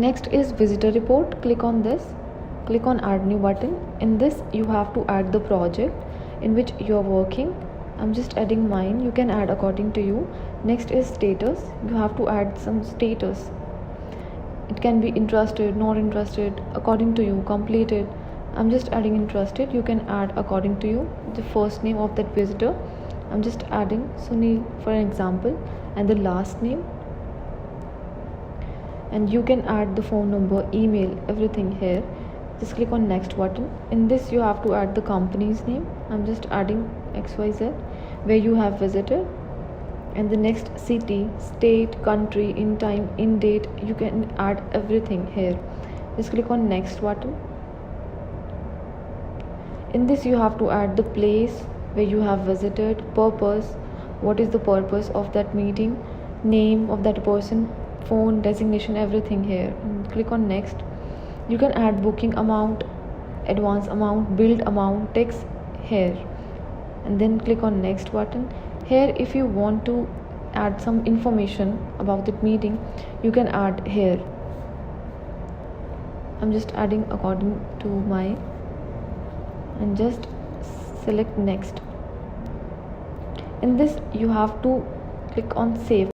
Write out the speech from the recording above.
Next is visitor report. Click on this. Click on add new button. In this you have to add the project in which you are working. I'm just adding mine. You can add according to you. Next is status. You have to add some status. It can be interested, not interested, according to you, completed. I'm just adding interested. You can add according to you. The first name of that visitor, I'm just adding Sunil for an example, and the last name. And you can add the phone number, email, everything here. Just click on next button. In this you have to add the company's name. I'm just adding XYZ, where you have visited, and the next city, state, country, in time, in date. You can add everything here. Just click on next button. In this you have to add the place where you have visited, purpose, what is the purpose of that meeting, name of that person, phone, designation, everything here. And click on next. You can add booking amount, advance amount, billed amount, text here, and then click on next button. Here if you want to add some information about that meeting, you can add here. I'm just adding according to my, and just select next. In this you have to click on save.